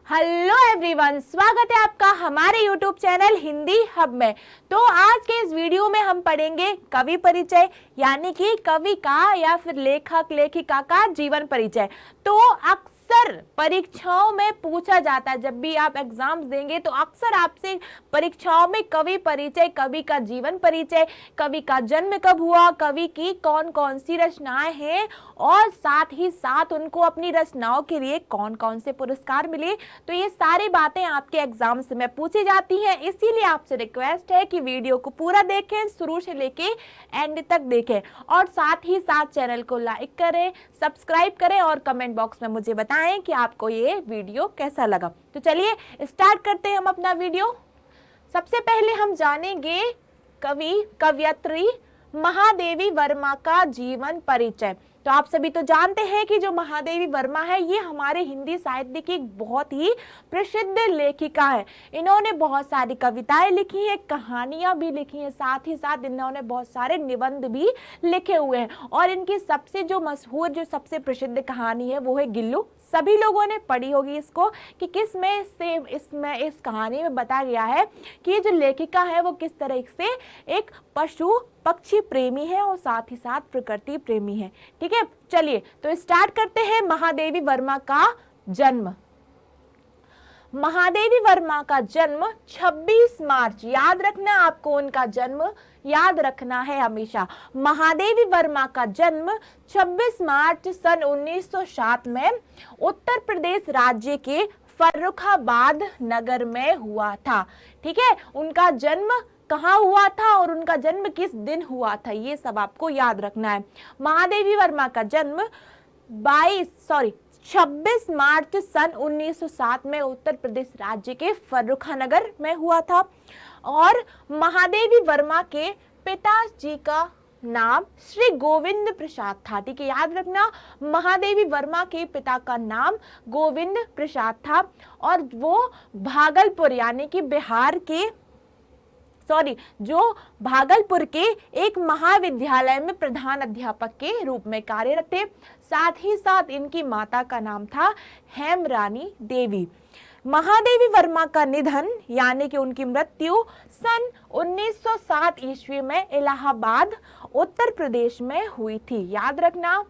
Hello everyone, स्वागत है आपका हमारे यूट्यूब चैनल हिंदी हब में। तो आज के इस वीडियो में हम पढ़ेंगे कवि परिचय, यानी कि कवि का या फिर लेखक लेखिका का जीवन परिचय। तो अक्सर परीक्षाओं में पूछा जाता है, जब भी आप एग्जाम्स देंगे तो अक्सर आपसे परीक्षाओं में कवि परिचय, कवि का जीवन परिचय, कवि का जन्म कब हुआ, कवि की कौन कौन सी रचनाएं हैं और साथ ही साथ उनको अपनी रचनाओं के लिए कौन कौन से पुरस्कार मिले, तो ये सारी बातें आपके एग्जाम्स में पूछी जाती हैं। इसीलिए आपसे रिक्वेस्ट है कि वीडियो को पूरा देखें, शुरू से लेके एंड तक देखें और साथ ही साथ चैनल को लाइक करें, सब्सक्राइब करें और कमेंट बॉक्स में मुझे बताएं कि आपको ये वीडियो कैसा लगा। तो चलिए स्टार्ट करते हैं हम अपना वीडियो। सबसे पहले हम जानेंगे कवयित्री महादेवी वर्मा का जीवन परिचय। तो आप सभी तो जानते हैं कि जो महादेवी वर्मा है ये हमारे हिंदी साहित्य की एक बहुत ही प्रसिद्ध लेखिका है। इन्होंने बहुत सारी कविताएं लिखी हैं, कहानियां भी लिखी हैं, साथ ही साथ इन्होंने बहुत सारे निबंध भी लिखे हुए हैं। और इनकी सबसे जो मशहूर, जो सबसे प्रसिद्ध कहानी है वो है गिल्लू। सभी लोगों ने पढ़ी होगी इसको, कि किस में से इस कहानी में बताया गया है कि ये जो लेखिका है वो किस तरह से एक पशु पक्षी प्रेमी है और साथ ही साथ प्रकृति प्रेमी है। ठीक है, चलिए तो स्टार्ट करते हैं। महादेवी वर्मा का जन्म। महादेवी वर्मा का जन्म 26 मार्च, याद रखना, आपको उनका जन्म याद रखना है हमेशा। महादेवी वर्मा का जन्म 26 मार्च सन 1907 में उत्तर प्रदेश राज्य के फर्रुखाबाद नगर में हुआ था। ठीक है, उनका जन्म कहाँ हुआ था और उनका जन्म किस दिन हुआ था, ये सब आपको याद रखना है। महादेवी वर्मा का जन्म 26 मार्च सन 1907 में उत्तर प्रदेश राज्य के फर्रुखानगर में हुआ था। और महादेवी वर्मा के पिताजी का नाम श्री गोविंद प्रसाद था। ठीक है, याद रखना, महादेवी वर्मा के पिता का नाम गोविंद प्रसाद था और वो भागलपुर यानी कि भागलपुर के एक महाविद्यालय में प्रधान अध्यापक के रूप में कार्यरत थे। साथ ही साथ इनकी माता का नाम था हेमरानी देवी। महादेवी वर्मा का निधन यानी कि उनकी मृत्यु सन 1907 ईस्वी में इलाहाबाद उत्तर प्रदेश में हुई थी। याद रखना,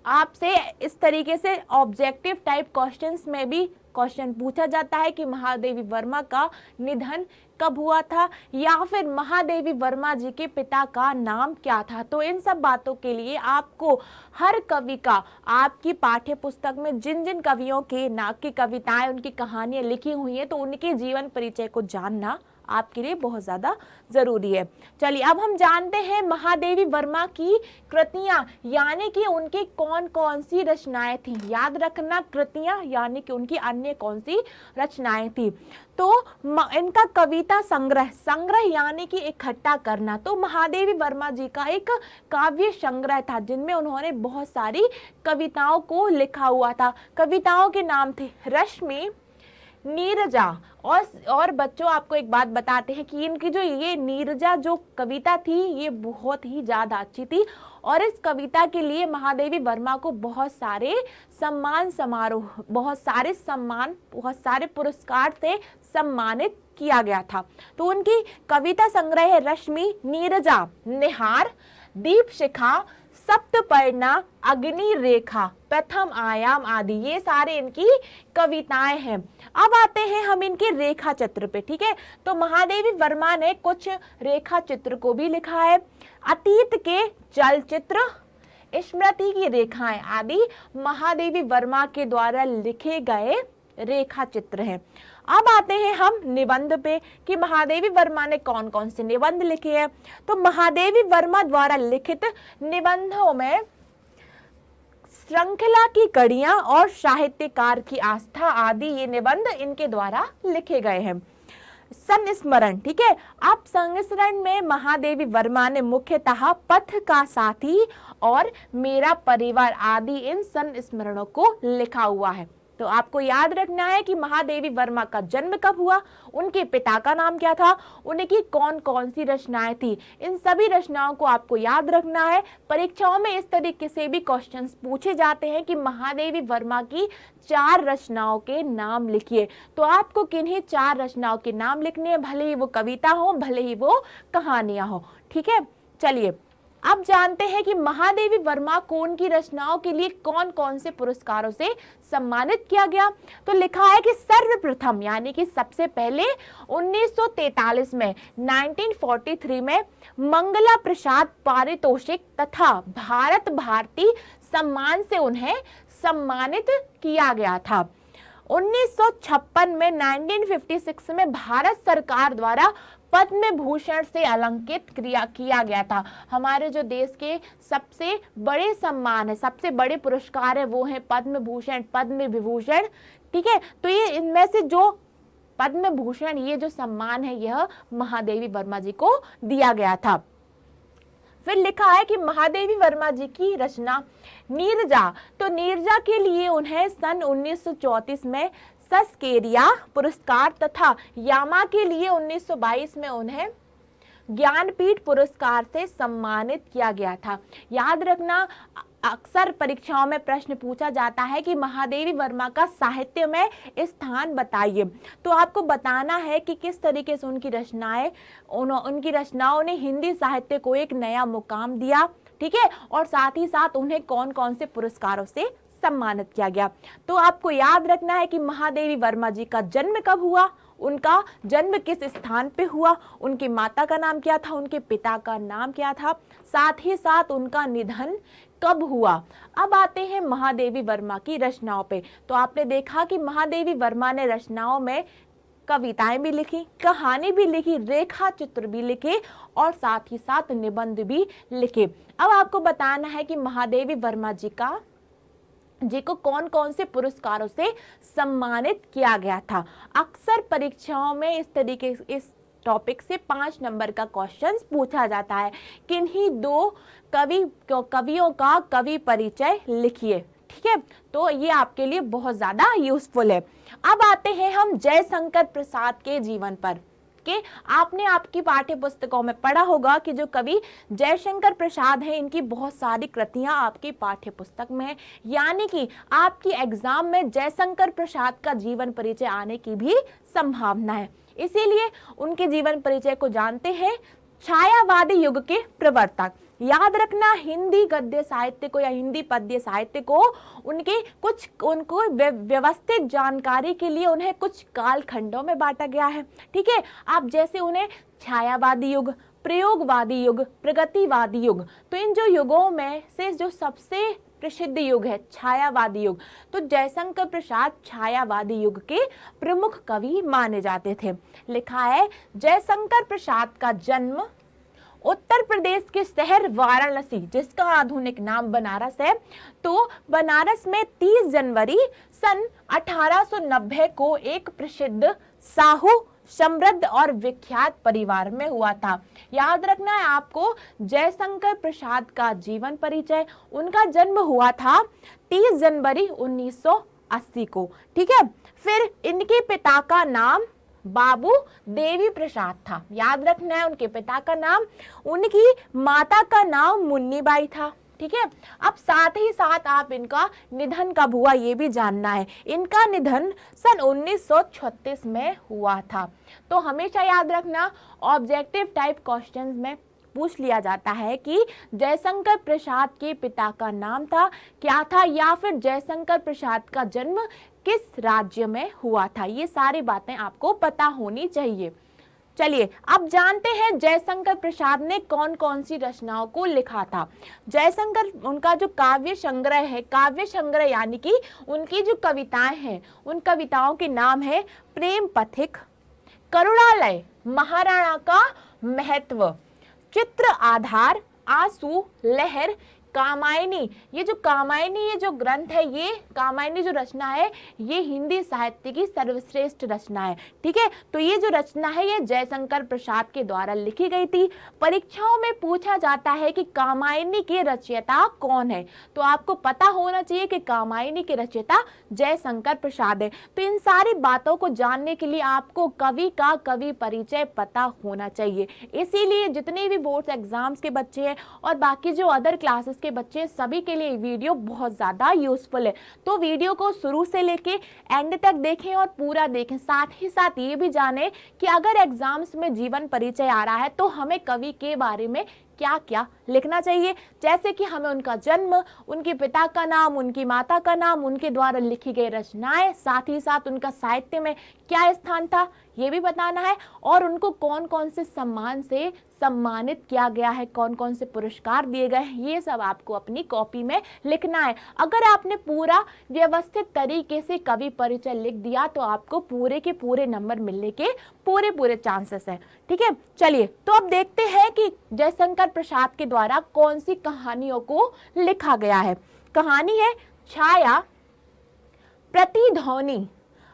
आपसे इस तरीके से ऑब्जेक्टिव टाइप क्वेश्चंस में भी क्वेश्चन पूछा जाता है कि महादेवी वर्मा का निधन कब हुआ था या फिर महादेवी वर्मा जी के पिता का नाम क्या था। तो इन सब बातों के लिए आपको हर कवि का, आपकी पाठ्य पुस्तक में जिन जिन कवियों के नाम की कविताएं, उनकी कहानियां लिखी हुई हैं, तो उनके जीवन परिचय को जानना आपके लिए बहुत ज्यादा जरूरी है। चलिए अब हम जानते हैं महादेवी वर्मा की कृतियां, यानी कि उनकी कौन कौन सी रचनाएं थी। याद रखना, कृतियां यानी कि उनकी अन्य कौन सी रचनाएं थी। तो इनका कविता संग्रह यानी कि इकट्ठा करना। तो महादेवी वर्मा जी का एक काव्य संग्रह था जिनमें उन्होंने बहुत सारी कविताओं को लिखा हुआ था। कविताओं के नाम थे रश्मि, नीरजा। और बच्चों, आपको एक बात बताते हैं कि इनकी जो ये नीरजा जो कविता थी ये बहुत ही ज्यादा अच्छी थी और इस कविता के लिए महादेवी वर्मा को बहुत सारे पुरस्कार से सम्मानित किया गया था। तो उनकी कविता संग्रह है रश्मि, नीरजा, निहार, दीप शिखा, सप्तपर्णा, अग्नि रेखा, प्रथम आयाम आदि, ये सारे इनकी कविताएं हैं। अब आते हैं हम इनके रेखा चित्र पे। ठीक है, तो महादेवी वर्मा ने कुछ रेखा चित्र को भी लिखा है। अतीत के चलचित्र, स्मृति की रेखाएं आदि महादेवी वर्मा के द्वारा लिखे गए रेखा चित्र हैं। अब आते हैं हम निबंध पे कि महादेवी वर्मा ने कौन कौन से निबंध लिखे हैं। तो महादेवी वर्मा द्वारा लिखित निबंधों में श्रृंखला की कड़ियां और साहित्यकार की आस्था आदि ये निबंध इनके द्वारा लिखे गए हैं। संस्मरण, ठीक है, अब संस्मरण में महादेवी वर्मा ने मुख्यतः पथ का साथी और मेरा परिवार आदि इन संस्मरणों को लिखा हुआ है। तो आपको याद रखना है कि महादेवी वर्मा का जन्म कब हुआ, उनके पिता का नाम क्या था, उनकी कौन कौन सी रचनाएं थी। इन सभी रचनाओं को आपको याद रखना है। परीक्षाओं में इस तरीके से भी क्वेश्चंस पूछे जाते हैं कि महादेवी वर्मा की 4 रचनाओं के नाम लिखिए। तो आपको किन्हीं 4 रचनाओं के नाम लिखने हैं, भले ही वो कविता हो, भले ही वो कहानियां हो। ठीक है, चलिए अब जानते हैं कि महादेवी वर्मा को उनकी रचनाओं के लिए कौन कौन से पुरस्कारों से सम्मानित किया गया। तो लिखा है कि सर्वप्रथम यानी कि सबसे पहले 1943 में 1943 में मंगला प्रसाद पारितोषिक तथा भारत भारती सम्मान से उन्हें सम्मानित किया गया था। 1956 में 1956 में भारत सरकार द्वारा पद्म भूषण से अलंकृत किया गया था। हमारे जो देश के सबसे बड़े सम्मान है, सबसे बड़े पुरस्कार है, वो है पद्म भूषण, पद्म विभूषण। ठीक है, तो ये इनमें से जो पद्म भूषण, ये जो सम्मान है, यह महादेवी वर्मा जी को दिया गया था। फिर लिखा है कि महादेवी वर्मा जी की रचना नीरजा, तो नीरजा के लिए उन्हें सन 1934 में सस्केरिया पुरस्कार तथा यामा के लिए 1922 में उन्हें ज्ञानपीठ पुरस्कार से सम्मानित किया गया था। याद रखना, अक्सर परीक्षाओं में प्रश्न पूछा जाता है कि महादेवी वर्मा का साहित्य में स्थान बताइए। तो आपको बताना है कि किस तरीके से उनकी रचनाओं ने हिंदी साहित्य को एक नया मुकाम दिया। ठीक है, और साथ ही साथ उन्हें कौन कौन से पुरस्कारों से सम्मानित किया गया। तो आपको याद रखना है कि महादेवी वर्मा जी का जन्म कब हुआ, उनका जन्म किस स्थान पे हुआ, उनकी माता का नाम क्या था, उनके पिता का नाम क्या था, साथ ही साथ उनका निधन कब हुआ। अब आते हैं महादेवी वर्मा की रचनाओं पे। तो आपने देखा कि महादेवी वर्मा ने रचनाओं में कविताएं भी लिखी, कहानी भी लिखी, रेखा चित्र भी लिखे और साथ ही साथ निबंध भी लिखे। अब आपको बताना है कि महादेवी वर्मा जी को कौन कौन से पुरस्कारों से सम्मानित किया गया था। अक्सर परीक्षाओं में इस टॉपिक से 5 नंबर का क्वेश्चन पूछा जाता है। किन्हीं 2 कवियों का कवि परिचय लिखिए। ठीक है, तो ये आपके लिए बहुत ज्यादा यूजफुल है। अब आते हैं हम जयशंकर प्रसाद के जीवन पर। कि आपने आपकी पाठ्य पुस्तकों में पढ़ा होगा कि जो कवि जयशंकर प्रसाद हैं, इनकी बहुत सारी कृतियां आपकी पाठ्य पुस्तक में है, यानी कि आपकी एग्जाम में जयशंकर प्रसाद का जीवन परिचय आने की भी संभावना है। इसीलिए उनके जीवन परिचय को जानते हैं। छायावादी युग के प्रवर्तक, याद रखना, हिंदी गद्य साहित्य को या हिंदी पद्य साहित्य को उनको व्यवस्थित जानकारी के लिए उन्हें कुछ कालखंडों में बांटा गया है। ठीक है, आप जैसे उन्हें छायावादी युग, प्रयोगवादी युग, प्रगतिवादी युग, तो इन जो युगों में से जो सबसे प्रसिद्ध युग है छायावादी युग, तो जयशंकर प्रसाद छायावादी युग के प्रमुख कवि माने जाते थे। लिखा है, जयशंकर प्रसाद का जन्म उत्तर प्रदेश के शहर वाराणसी, जिसका आधुनिक नाम बनारस है, तो बनारस में 30 जनवरी सन 1890 को एक प्रसिद्ध साहू, समृद्ध और विख्यात परिवार में हुआ था। याद रखना है आपको, जयशंकर प्रसाद का जीवन परिचय, उनका जन्म हुआ था 30 जनवरी 1980 को। ठीक है, फिर इनके पिता का नाम बाबू देवी प्रसाद था। याद रखना है उनके पिता का नाम, उनकी माता का नाम मुन्नीबाई था। ठीक है, अब साथ ही साथ आप इनका निधन कब हुआ ये भी जानना है। इनका निधन सन 1936 में हुआ था। तो हमेशा याद रखना, ऑब्जेक्टिव टाइप क्वेश्चंस में पूछ लिया जाता है कि जयशंकर प्रसाद के पिता का नाम था क्या था, या फिर जयशंकर प्रसाद का जन्म किस राज्य में हुआ था। ये सारी बातें आपको पता होनी चाहिए। चलिए अब जानते हैं जयशंकर प्रसाद ने कौन कौन सी रचनाओं को लिखा था। जयशंकर, उनका जो काव्य संग्रह है, काव्य संग्रह यानी कि उनकी जो कविताएं हैं, उन कविताओं के नाम है प्रेम पथिक, करुणालय, महाराणा का महत्व, चित्र आधार, आंसू, लहर, कामायनी, ये जो कामायनी ये जो ग्रंथ है, ये कामायनी जो रचना है ये हिंदी साहित्य की सर्वश्रेष्ठ रचना है। ठीक है, तो ये जो रचना है ये जयशंकर प्रसाद के द्वारा लिखी गई थी। परीक्षाओं में पूछा जाता है कि कामायनी के रचयिता कौन है, तो आपको पता होना चाहिए कि कामायनी के रचयिता जयशंकर प्रसाद है। तो इन सारी बातों को जानने के लिए आपको कवि का कवि परिचय पता होना चाहिए। इसीलिए जितने भी बोर्ड एग्जाम्स के बच्चे हैं और बाकी जो अदर क्लासेस के बच्चे हैं, सभी के लिए वीडियो बहुत ज़्यादा यूजफुल है। तो वीडियो को शुरू से लेके एंड तक देखें और पूरा देखें। साथ ही साथ ये भी जानें कि अगर एग्जाम्स में जीवन परिचय आ रहा है तो हमें कवि के बारे में क्या क्या लिखना चाहिए, जैसे कि हमें उनका जन्म, उनके पिता का नाम, उनकी माता का नाम, उनके द्वारा लिखी गई रचनाएं, साथ ही साथ उनका साहित्य में क्या स्थान था ये भी बताना है, और उनको कौन कौन से सम्मान से सम्मानित किया गया है, कौन कौन से पुरस्कार दिए गए हैं, ये सब आपको अपनी कॉपी में लिखना है। अगर आपने पूरा व्यवस्थित तरीके से कवि परिचय लिख दिया तो आपको पूरे के पूरे नंबर मिलने के पूरे चांसेस हैं। ठीक है, चलिए तो अब देखते हैं कि जयशंकर प्रसाद के द्वारा कौन सी कहानियों को लिखा गया है। कहानी है छाया, प्रतिध्वनि,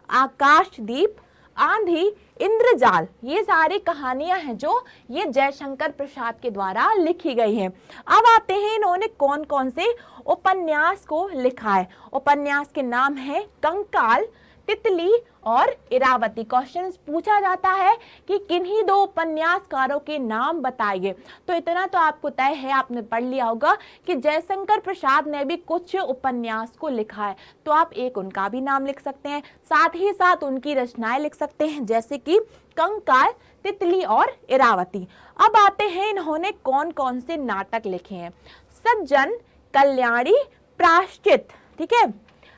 आकाशदीप, आंधी, इंद्रजाल। ये सारी कहानियां हैं जो ये जयशंकर प्रसाद के द्वारा लिखी गई हैं। अब आते हैं इन्होंने कौन कौन से उपन्यास को लिखा है। उपन्यास के नाम है कंकाल, तितली और इरावती। क्वेश्चंस पूछा जाता है कि किन्हीं दो उपन्यासकारों के नाम बताइए। तो इतना तो आपको तय है, आपने पढ़ लिया होगा कि जयशंकर प्रसाद ने भी कुछ उपन्यास को लिखा है, तो आप एक उनका भी नाम लिख सकते हैं, साथ ही साथ उनकी रचनाएं लिख सकते हैं, जैसे कि कंकाल, तितली और इरावती। अब आते हैं इन्होंने कौन कौन से नाटक लिखे हैं। सज्जन, कल्याणी, प्रायश्चित, ठीक है,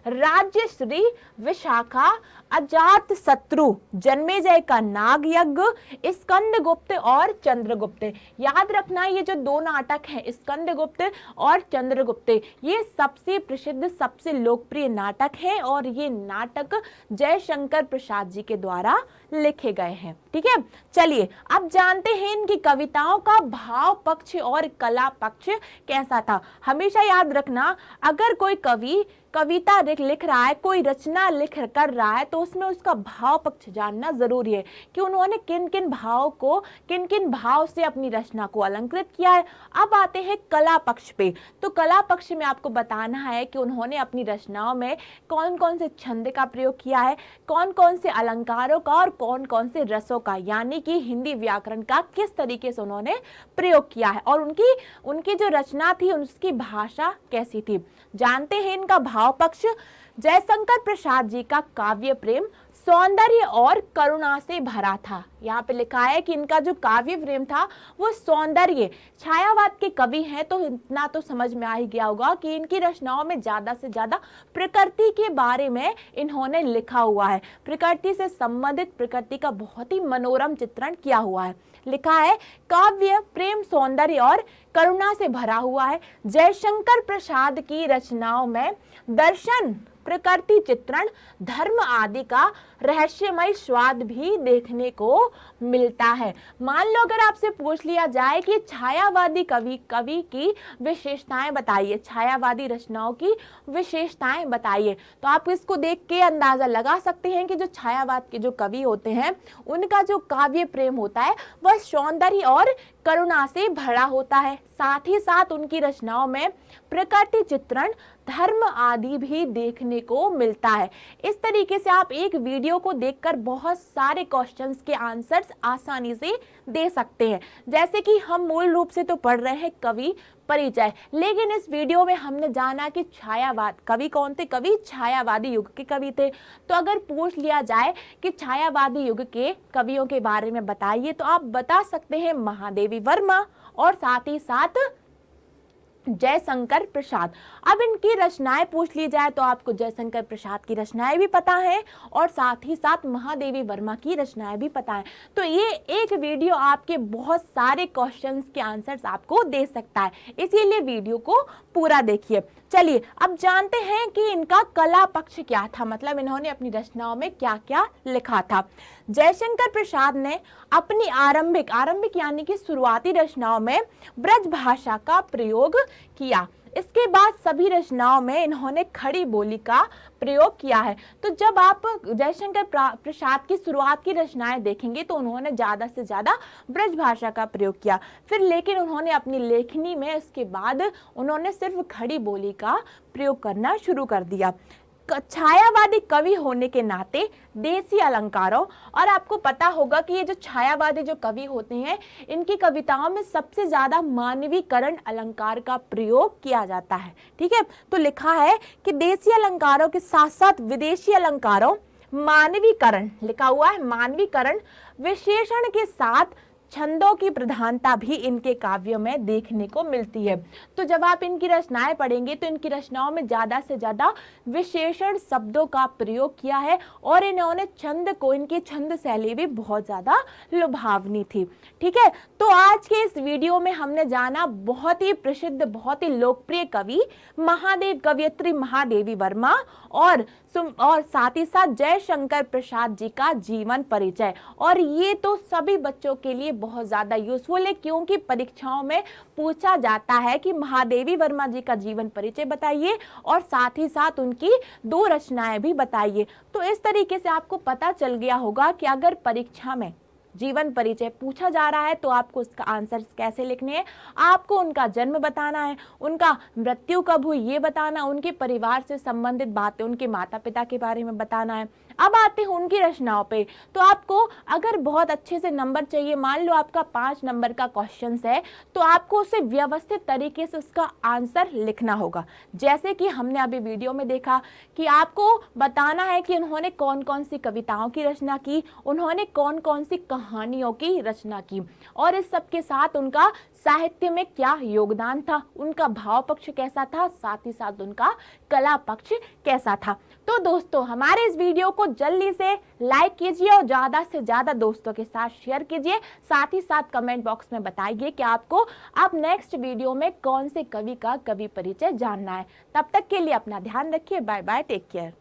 राज्यश्री, विशाखा, अजात शत्रु, जन्मेजय का नाग यज्ञ, स्कंदगुप्त और चंद्रगुप्त। याद रखना ये जो दो नाटक हैं स्कंदगुप्त और चंद्रगुप्त, ये सबसे प्रसिद्ध सबसे लोकप्रिय नाटक हैं और ये नाटक जयशंकर प्रसाद जी के द्वारा लिखे गए हैं। ठीक है, चलिए अब जानते हैं इनकी कविताओं का भाव पक्ष और कला पक्ष कैसा था। हमेशा याद रखना अगर कोई कवि कविता लिख रहा है, कोई रचना लिख कर रहा है, तो उसमें उसका भाव पक्ष जानना जरूरी है कि उन्होंने किन किन भाव को, किन किन भाव से अपनी रचना को अलंकृत किया है। अब आते हैं कला पक्ष पे। तो कला पक्ष में आपको बताना है कि उन्होंने अपनी रचनाओं में कौन कौन से छंद का प्रयोग किया है, कौन कौन से अलंकारों का और कौन कौन से रसों का, यानी कि हिंदी व्याकरण का किस तरीके से उन्होंने प्रयोग किया है, और उनकी जो रचना थी उसकी भाषा कैसी थी। जानते हैं इनका भाव पक्ष। जयशंकर प्रसाद जी का काव्य प्रेम सौंदर्य और करुणा से भरा था। यहाँ पे लिखा है कि इनका जो काव्य प्रेम था वो सौंदर्य, छायावाद के कवि हैं, तो इतना तो समझ में आ ही गया होगा कि इनकी रचनाओं में ज्यादा से ज्यादा प्रकृति के बारे में इन्होंने लिखा हुआ है। प्रकृति से संबंधित प्रकृति का बहुत ही मनोरम चित्रण किया हुआ है। लिखा है काव्य प्रेम सौंदर्य और करुणा से भरा हुआ है। जयशंकर प्रसाद की रचनाओं में दर्शन, प्रकृति चित्रण, धर्म आदि का रहस्यमय स्वाद भी देखने को मिलता है। मान लो अगर आपसे पूछ लिया जाए कि छायावादी कवि की विशेषताएं बताइए, छायावादी रचनाओं की विशेषताएं बताइए, तो आप इसको देख के अंदाजा लगा सकते हैं कि जो छायावाद के जो कवि होते हैं उनका जो काव्य प्रेम होता है वह सौंदर्य और करुणा से भरा होता है। साथ ही साथ उनकी रचनाओं में प्रकृति चित्रण, धर्म आदि भी देखने को मिलता है। इस तरीके से आप एक वीडियो को देखकर बहुत सारे क्वेश्चंस के आंसर्स आसानी से दे सकते हैं। जैसे कि हम मूल रूप से तो पढ़ रहे हैं कवि परिचय, लेकिन इस वीडियो में हमने जाना कि छायावाद कवि कौन थे, कवि छायावादी युग के कवि थे। तो अगर पूछ लिया जाए कि छायावादी युग के कवियों के बारे में बताइए, तो आप बता सकते हैं महादेवी वर्मा और साथ ही साथ जयशंकर प्रसाद। अब इनकी रचनाएं पूछ ली जाए तो आपको जयशंकर प्रसाद की रचनाएं भी पता है और साथ ही साथ महादेवी वर्मा की रचनाएं भी पता है। तो ये एक वीडियो आपके बहुत सारे क्वेश्चंस के आंसर्स आपको दे सकता है, इसीलिए वीडियो को पूरा देखिए। चलिए अब जानते हैं कि इनका कला पक्ष क्या था, मतलब इन्होंने अपनी रचनाओं में क्या क्या लिखा था। जयशंकर प्रसाद ने अपनी आरंभिक यानी कि शुरुआती रचनाओं में ब्रज भाषा का प्रयोग किया। इसके बाद सभी रचनाओं में इन्होंने खड़ी बोली का प्रयोग किया है। तो जब आप जयशंकर प्रसाद की शुरुआत की रचनाएं देखेंगे तो उन्होंने ज्यादा से ज्यादा ब्रज भाषा का प्रयोग किया, फिर लेकिन उन्होंने अपनी लेखनी में इसके बाद उन्होंने सिर्फ खड़ी बोली का प्रयोग करना शुरू कर दिया। छायावादी कवि होने के नाते देसी अलंकारों, और आपको पता होगा कि ये जो छायावादी जो कवि होते हैं इनकी कविताओं में सबसे ज्यादा मानवीकरण अलंकार का प्रयोग किया जाता है। ठीक है, तो लिखा है कि देसी अलंकारों के साथ साथ विदेशी अलंकारों, मानवीकरण लिखा हुआ है, मानवीकरण विशेषण के साथ छंदों की प्रधानता भी इनके काव्यों में देखने को मिलती है। तो जब आप इनकी रचनाएं पढ़ेंगे तो इनकी रचनाओं में ज्यादा से ज्यादा विशेषण शब्दों का प्रयोग किया है और इन्होंने छंद को, इनकी छंद शैली भी बहुत ज्यादा लुभावनी थी। ठीक है, तो आज के इस वीडियो में हमने जाना बहुत ही प्रसिद्ध, बहुत ही लोकप्रिय कवि महादेव, कवयित्री महादेवी वर्मा और साथ ही साथ जयशंकर प्रसाद जी का जीवन परिचय। और ये तो सभी बच्चों के लिए बहुत ज्यादा यूजफुल है, क्योंकि परीक्षाओं में पूछा जाता है कि महादेवी वर्मा जी का जीवन परिचय बताइए और साथ ही साथ उनकी 2 रचनाएं भी बताइए। तो इस तरीके से आपको पता चल गया होगा कि अगर परीक्षा में जीवन परिचय पूछा जा रहा है तो आपको उसका आंसर कैसे लिखने हैं, आपको उनका जन्म बताना है, उनका मृत्यु कब हुई ये बताना, उनके परिवार से संबंधित बातें, उनके माता पिता के बारे में बताना है। अब आते हैं उनकी रचनाओं पे। तो आपको अगर बहुत अच्छे से नंबर चाहिए, मान लो आपका 5 नंबर का क्वेश्चन है, तो आपको उसे व्यवस्थित तरीके से उसका आंसर लिखना होगा। जैसे कि हमने अभी वीडियो में देखा कि आपको बताना है कि उन्होंने कौन कौन सी कविताओं की रचना की, उन्होंने कौन कौन सी कहानियों की रचना की, और इस सब के साथ उनका साहित्य में क्या योगदान था, उनका भाव पक्ष कैसा था, साथ ही साथ उनका कला पक्ष कैसा था। तो दोस्तों हमारे इस वीडियो को जल्दी से लाइक कीजिए और ज्यादा से ज्यादा दोस्तों के साथ शेयर कीजिए। साथ ही साथ कमेंट बॉक्स में बताइए कि आपको अब नेक्स्ट वीडियो में कौन से कवि का कवि परिचय जानना है। तब तक के लिए अपना ध्यान रखिए। Bye bye, take care.